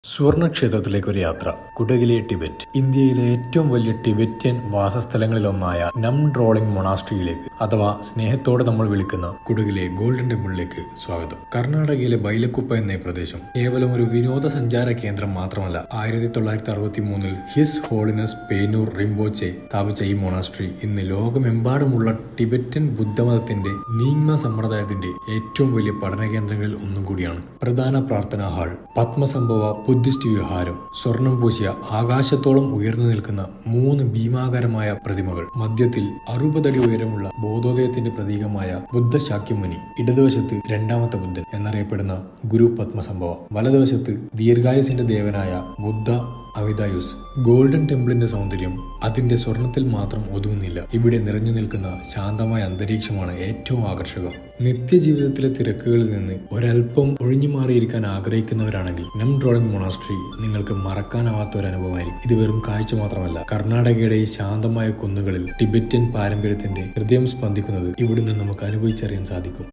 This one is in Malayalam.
സുവർണക്ഷേത്രത്തിലേക്ക് ഒരു യാത്ര. കുടകിലെ ടിബറ്റ്. ഇന്ത്യയിലെ ഏറ്റവും വലിയ ടിബറ്റ്യൻ വാസസ്ഥലങ്ങളിലൊന്നായ നംഡ്രോളിംഗ് മൊണാസ്ട്രിയിലേക്ക്, അഥവാ സ്നേഹത്തോടെ നമ്മൾ വിളിക്കുന്ന കുടകിലെ ഗോൾഡൻ ടെമ്പിളിലേക്ക് സ്വാഗതം. കർണാടകയിലെ ബൈലക്കുപ്പ എന്ന പ്രദേശം കേവലം ഒരു വിനോദസഞ്ചാര കേന്ദ്രം മാത്രമല്ല. 1963 ഹിസ് ഹോളിനസ് പേനൂർ റിംപോച്ചെ സ്ഥാപിച്ച ഈ മൊണാസ്ട്രി ഇന്ന് ലോകമെമ്പാടുമുള്ള ടിബറ്റൻ ബുദ്ധമതത്തിന്റെ നീങ്മ സമ്പ്രദായത്തിന്റെ ഏറ്റവും വലിയ പഠന കേന്ദ്രങ്ങളിൽ ഒന്നും കൂടിയാണ്. പ്രധാന പ്രാർത്ഥനാ ഹാൾ, പത്മസംഭവ ബുദ്ധിസ്റ്റ് വിഹാരം, സ്വർണം പൂശിയ ആകാശത്തോളം ഉയർന്നു നിൽക്കുന്ന 3 ഭീമാകാരമായ പ്രതിമകൾ, മധ്യത്തിൽ 60 അടി ഉയരമുള്ള ബോധോദയത്തിന്റെ പ്രതീകമായ ബുദ്ധശാക്യമുനി, ഇടതുവശത്ത് രണ്ടാമത്തെ ബുദ്ധൻ എന്നറിയപ്പെടുന്ന ഗുരു പത്മസംഭവ, വലതുവശത്ത് ദീർഘായുസിന്റെ ദേവനായ ബുദ്ധ അമിതായുസ്. ഗോൾഡൻ ടെമ്പിളിന്റെ സൗന്ദര്യം അതിന്റെ സ്വർണത്തിൽ മാത്രം ഒതുങ്ങുന്നില്ല. ഇവിടെ നിറഞ്ഞു നിൽക്കുന്ന ശാന്തമായ അന്തരീക്ഷമാണ് ഏറ്റവും ആകർഷകം. നിത്യജീവിതത്തിലെ തിരക്കുകളിൽ നിന്ന് ഒരൽപ്പം ഒഴിഞ്ഞു മാറിയിരിക്കാൻ ആഗ്രഹിക്കുന്നവരാണെങ്കിൽ നംഡ്രോളിംഗ് മൊണാസ്ട്രി നിങ്ങൾക്ക് മറക്കാനാവാത്ത ഒരു അനുഭവമായിരിക്കും. ഇത് വെറും കാഴ്ച മാത്രമല്ല, കർണാടകയുടെ ഈ ശാന്തമായ കുന്നുകളിൽ ടിബറ്റൻ പാരമ്പര്യത്തിന്റെ ഹൃദയം സ്പന്ദിക്കുന്നത് ഇവിടെ നിന്ന് നമുക്ക് അനുഭവിച്ചറിയാൻ സാധിക്കും.